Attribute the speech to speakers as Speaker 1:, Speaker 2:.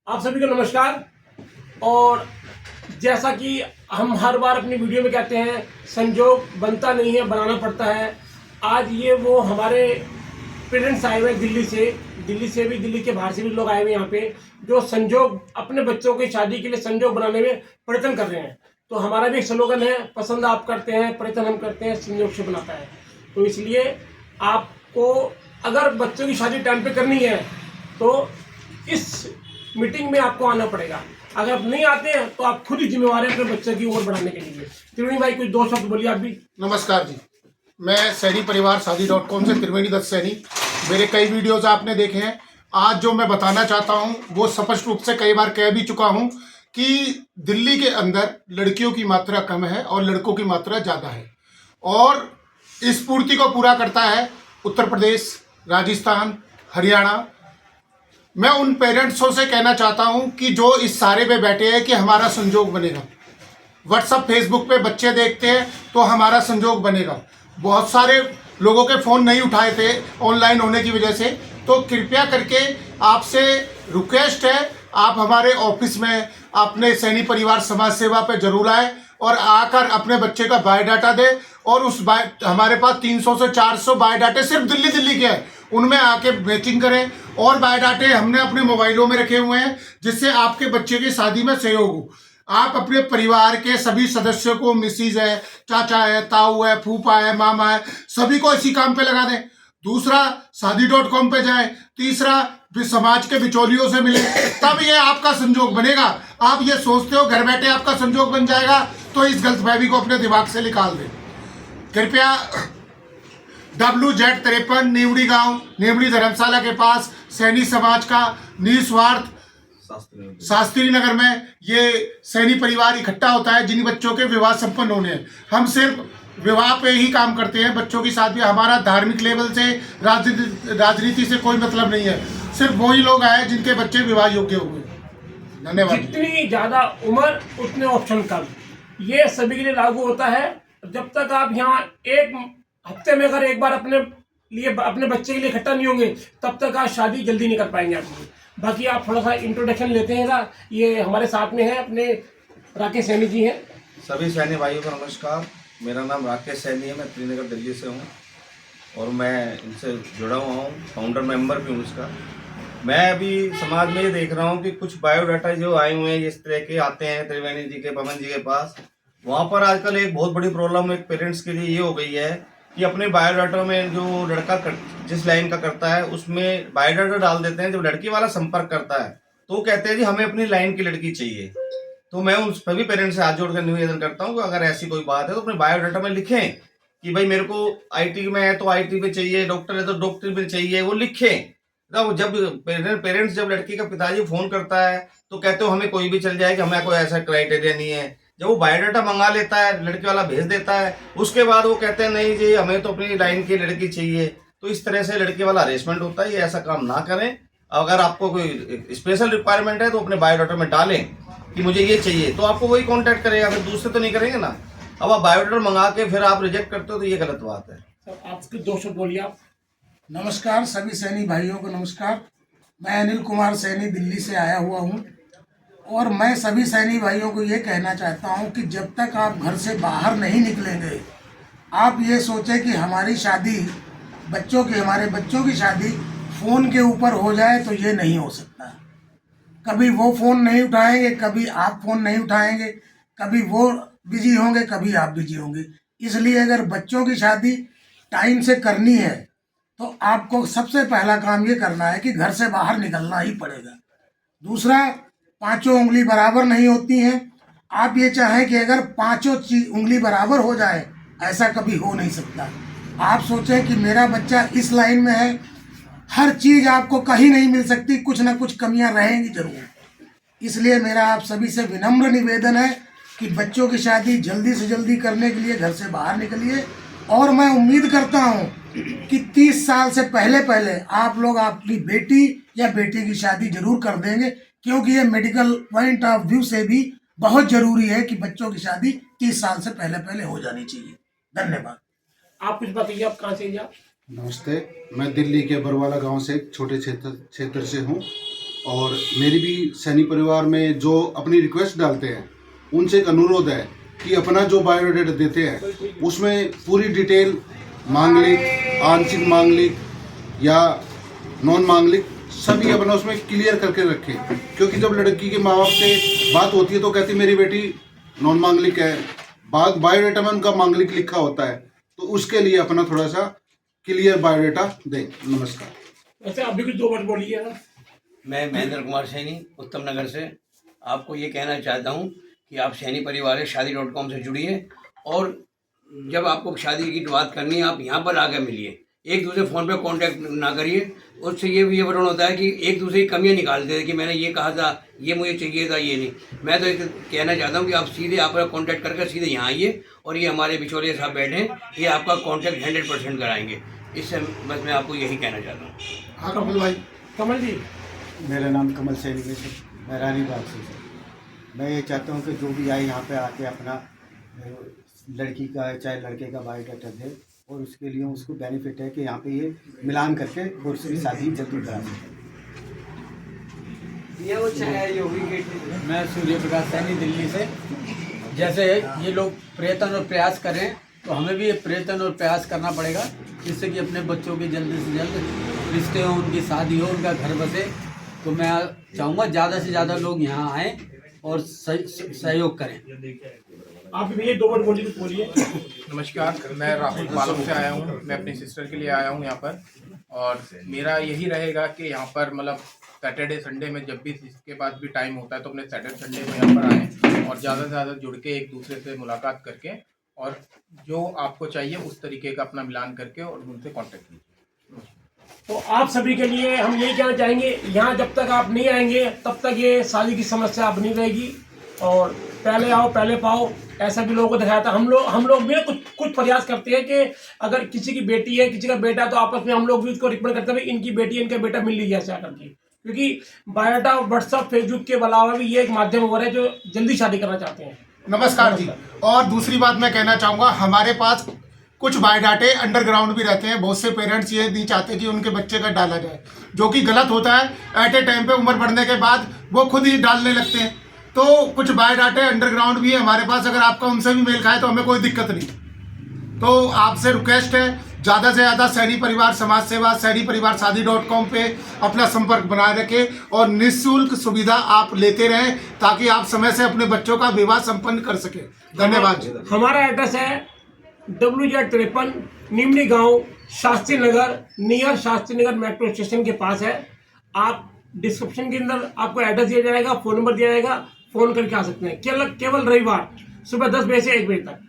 Speaker 1: आप सभी को नमस्कार। और जैसा कि हम हर बार अपनी वीडियो में कहते हैं, संजोग बनता नहीं है, बनाना पड़ता है। आज ये वो हमारे पेरेंट्स आए हुए हैं दिल्ली के बाहर से भी लोग आए हुए हैं यहाँ पे, जो संजोग अपने बच्चों की शादी के लिए संजोग बनाने में प्रयत्न कर रहे हैं। तो हमारा भी एक स्लोगन है, पसंद आप करते हैं, प्रयत्न हम करते हैं, संजोग से बनाता है। तो इसलिए आपको अगर बच्चों की शादी टाइम पे करनी है तो इस मीटिंग में आपको आना पड़ेगा। अगर आप नहीं आते हैं तो आप खुद ही जिम्मेवार हैं अपने बच्चे की ओर बढ़ाने के लिए। त्रिवेणी भाई कुछ दो शब्द बोलिए आप भी।
Speaker 2: नमस्कार जी, मैं सैनी परिवार शादी.com से त्रिवेणी दत्त सैनी। मेरे कई वीडियोस आपने देखे हैं। आज जो मैं बताना चाहता हूं वो स्पष्ट रूप से कई बार कह भी चुका हूं कि दिल्ली के अंदर लड़कियों की मात्रा कम है और लड़कों की मात्रा ज़्यादा है, और इस पूर्ति को पूरा करता है उत्तर प्रदेश, राजस्थान, हरियाणा। मैं उन पेरेंट्सों से कहना चाहता हूं कि जो इस सारे पे बैठे हैं कि हमारा संजोग बनेगा। व्हाट्सअप फेसबुक पे बच्चे देखते हैं तो हमारा संजोग बनेगा। बहुत सारे लोगों के फ़ोन नहीं उठाए थे ऑनलाइन होने की वजह से, तो कृपया करके आपसे रिक्वेस्ट है, आप हमारे ऑफिस में अपने सैनी परिवार समाज सेवा पे जरूर आए और आकर अपने बच्चे का बायोडाटा दे। और हमारे पास 300 से 400 बायोडाटे सिर्फ दिल्ली के हैं, उनमें आके मैचिंग करें। और बायोडाटे हमने अपने मोबाइलों में रखे हुए हैं जिससे आपके बच्चे की शादी में सहयोग हो। आप अपने परिवार के सभी सदस्यों को, मिसिज है, चाचा है, ताऊ है, फूफा है, मामा है, सभी को इसी काम पे लगा दें। दूसरा, शादी.com पे जाएं। तीसरा, समाज के बिचौलियों से मिले, तब ये आपका संजोग बनेगा। आप ये सोचते हो घर बैठे आपका संजोग बन जाएगा, तो इस गलतफहमी को अपने दिमाग से निकाल दें। कृपया WZ53 नेवड़ी गांव, नेवड़ी धर्मशाला के पास सैनी समाज का निस्वार्थ शास्त्री नगर में ये सैनी परिवार इकट्ठा होता है जिन बच्चों के विवाह संपन्न होने हैं। हम सिर्फ विवाह पे ही काम करते हैं, बच्चों की शादी। हमारा धार्मिक लेवल से, राजनीति से कोई मतलब नहीं है। सिर्फ वही लोग आए जिनके बच्चे विवाह योग्य हुए। धन्यवाद।
Speaker 1: जितनी ज्यादा उम्र उतने ऑप्शन कम, ये सभी के लिए लागू होता है। जब तक आप यहाँ एक हफ्ते में अगर एक बार अपने बच्चे के लिए इकट्ठा नहीं होंगे, तब तक आप शादी जल्दी नहीं कर पाएंगे आपकी। बाकी आप थोड़ा सा इंट्रोडक्शन लेते हैं ना, ये हमारे साथ में है अपने राकेश सैनी जी हैं।
Speaker 3: सभी सैनी भाइयों को नमस्कार। मेरा नाम राकेश सैनी है, मैं त्रिनगर दिल्ली से हूँ और मैं इनसे जुड़ा हुआ हूँ, फाउंडर मेंबर भी हूँ इसका। मैं अभी समाज में ये देख रहा हूँ कि कुछ बायोडाटा जो आए हुए हैं इस तरह के आते हैं त्रिवेणी जी के, पवन जी के पास। वहाँ पर आजकल एक बहुत बड़ी प्रॉब्लम एक पेरेंट्स के लिए ये हो गई है कि अपने बायोडाटा में जो लड़का जिस लाइन का करता है उसमें बायोडाटा डाल देते हैं। जब लड़की वाला संपर्क करता है तो वो कहते हैं जी हमें अपनी लाइन की लड़की चाहिए। तो मैं उन सभी पेरेंट्स से हाथ जोड़कर निवेदन करता हूँ कि अगर ऐसी कोई बात है तो अपने बायोडाटा में लिखें कि भाई मेरे को IT में है तो IT में चाहिए, डॉक्टर है तो डॉक्टर में चाहिए, वो लिखें। तब जब पेरेंट्स, जब लड़की का पिताजी फोन करता है तो कहते हो हमें कोई भी चल जाएगा, हमें कोई ऐसा क्राइटेरिया नहीं है। जब वो बायोडाटा मंगा लेता है, लड़के वाला भेज देता है, उसके बाद वो कहते हैं नहीं जी हमें तो अपनी लाइन की लड़की चाहिए। तो इस तरह से लड़के वाला हरेसमेंट होता है। ये ऐसा काम ना करें। अगर आपको कोई स्पेशल रिक्वायरमेंट है तो अपने बायोडाटा में डालें कि मुझे ये चाहिए, तो आपको वही कांटेक्ट करेगा, फिर दूसरे तो नहीं करेंगे ना। अब आप बायोडाटा मंगा के फिर आप रिजेक्ट करते हो तो ये गलत बात है।
Speaker 1: आपके दो शब्द बोलिए आप।
Speaker 4: नमस्कार सभी सैनी भाइयों को नमस्कार। मैं अनिल कुमार सैनी दिल्ली से आया हुआ हूं, और मैं सभी सैनी भाइयों को ये कहना चाहता हूं कि जब तक आप घर से बाहर नहीं निकलेंगे, आप ये सोचें कि हमारी शादी, हमारे बच्चों की शादी फ़ोन के ऊपर हो जाए, तो ये नहीं हो सकता। कभी वो फ़ोन नहीं उठाएंगे, कभी आप फ़ोन नहीं उठाएंगे, कभी वो बिजी होंगे, कभी आप बिजी होंगे। इसलिए अगर बच्चों की शादी टाइम से करनी है तो आपको सबसे पहला काम ये करना है कि घर से बाहर निकलना ही पड़ेगा। दूसरा, पांचों उंगली बराबर नहीं होती हैं। आप ये चाहें कि अगर पांचों उंगली बराबर हो जाए, ऐसा कभी हो नहीं सकता। आप सोचें कि मेरा बच्चा इस लाइन में है, हर चीज़ आपको कहीं नहीं मिल सकती, कुछ ना कुछ कमियां रहेंगी जरूर। इसलिए मेरा आप सभी से विनम्र निवेदन है कि बच्चों की शादी जल्दी से जल्दी करने के लिए घर से बाहर निकलिए। और मैं उम्मीद करता हूं कि 30 साल से पहले आप लोग अपनी बेटी या बेटे की शादी जरूर कर देंगे, क्योंकि ये मेडिकल पॉइंट ऑफ व्यू से भी बहुत जरूरी है कि बच्चों की शादी 30 साल से पहले हो जानी चाहिए। धन्यवाद।
Speaker 1: आप कुछ बताइए, आप कहाँ से हैं आप?
Speaker 2: नमस्ते, मैं दिल्ली के बरवाला गांव से एक छोटे क्षेत्र से हूँ।
Speaker 5: और मेरी भी सैनी परिवार में जो अपनी रिक्वेस्ट डालते हैं उनसे एक अनुरोध है कि अपना जो बायोडाटा देते हैं उसमें पूरी डिटेल मांगलिक, आंशिक मांगलिक या नॉन मांगलिक सभी अपना उसमें क्लियर करके रखें, क्योंकि जब लड़की के माँ बाप से बात होती है तो कहती मेरी बेटी नॉन मांगलिक है, बाद बायोडाटा में उनका मांगलिक लिखा होता है, तो उसके लिए अपना थोड़ा सा क्लियर बायोडाटा दें। नमस्कार।
Speaker 1: वैसे अभी कुछ 2 वर्ड बोलिए ना।
Speaker 6: मैं महेंद्र कुमार सैनी उत्तम नगर से आपको ये कहना चाहता हूँ कि आप सैनी परिवार शादी.com से जुड़िए, और जब आपको शादी की बात करनी है आप यहाँ पर आकर मिलिए, एक दूसरे फ़ोन पे कांटेक्ट ना करिए। उससे ये वर्ण होता है कि एक दूसरे की कमियाँ निकालते हैं कि मैंने ये कहा था, ये मुझे चाहिए था, ये नहीं। मैं तो एक कहना चाहता हूँ कि आप सीधे आप कांटेक्ट करके सीधे यहाँ आइए, और ये हमारे बिचौलिए साहब बैठे हैं, ये आपका कांटेक्ट 100% कराएंगे। इससे बस मैं आपको यही कहना चाहता हूँ।
Speaker 2: हाँ कमल भाई।
Speaker 1: कमल जी,
Speaker 7: मेरा नाम कमल सैनी है सर, मैं रानीबाग से सर। मैं ये चाहता हूँ कि जो भी आए यहाँ पे आके अपना लड़की का चाहे लड़के का बायोडाटा दे, और उसके लिए उसको बेनिफिट है कि यहाँ पे ये मिलान करके और उसकी शादी जल्दी करा सकें।
Speaker 8: मैं सूर्य प्रकाश सैनी दिल्ली से। जैसे ये लोग प्रयत्न और प्रयास करें तो हमें भी ये प्रयत्न और प्रयास करना पड़ेगा, जिससे कि अपने बच्चों की जल्द से जल्द रिश्ते हो, उनकी शादी हो, उनका घर बसे। तो मैं चाहूँगा ज़्यादा से ज़्यादा लोग यहाँ आएँ और सहयोग करें।
Speaker 1: आप भी ये 2 वर्ड बोलिए, कुछ बोलिए।
Speaker 9: नमस्कार, मैं राहुल पालम से आया हूँ। मैं अपनी सिस्टर के लिए आया हूँ यहाँ पर, और मेरा यही रहेगा कि यहाँ पर मतलब सैटरडे संडे में जब भी इसके बाद भी टाइम होता है तो अपने सैटरडे संडे में यहाँ पर आएँ और ज़्यादा से ज़्यादा जुड़ के एक दूसरे से मुलाकात करके और जो आपको चाहिए उस तरीके का अपना मिलान करके और उनसे कॉन्टेक्ट कीजिए।
Speaker 1: तो आप सभी के लिए हम यही कहना चाहेंगे, यहाँ जब तक आप नहीं आएंगे तब तक ये शादी की समस्या बनी रहेगी, और पहले आओ पहले पाओ ऐसा भी लोगों को दिखाया था। हम लोग भी कुछ प्रयास करते हैं कि अगर किसी की बेटी है, किसी का बेटा है, तो आपस में हम लोग भी उसको रिकमेंड करते हैं इनकी बेटी इनका बेटा मिल लीजिए ऐसा करके, क्योंकि बायोडाटा व्हाट्सएप फेसबुक के अलावा भी ये एक माध्यम हो रहा है जो जल्दी शादी करना चाहते हैं।
Speaker 2: नमस्कार जी। और दूसरी बात मैं कहना चाहूँगा, हमारे पास कुछ बायोडाटे अंडरग्राउंड भी रहते हैं। बहुत से पेरेंट्स ये नहीं चाहते कि उनके बच्चे का डाला जाए, जो कि गलत होता है। एट ए टाइम पे उम्र बढ़ने के बाद वो खुद ही डालने लगते हैं। तो कुछ बायोडाटे अंडरग्राउंड भी है हमारे पास, अगर आपका उनसे भी मेल खाए तो हमें कोई दिक्कत नहीं। तो आपसे रिक्वेस्ट है, ज़्यादा से ज़्यादा सैनी परिवार समाज सेवा सैनी परिवार शादी.com पे अपना संपर्क बनाए रखें और निःशुल्क सुविधा आप लेते रहें, ताकि आप समय से अपने बच्चों का विवाह संपन्न कर सकें। धन्यवाद।
Speaker 1: हमारा एड्रेस है WZ53 निमनी गांव, Shastri Nagar, near Shastri Nagar metro station के पास है। आप डिस्क्रिप्शन के अंदर आपको एड्रेस दिया जाएगा, फ़ोन नंबर दिया जाएगा, फ़ोन करके आ सकते हैं। केवल रविवार सुबह 10 बजे से 1 बजे तक।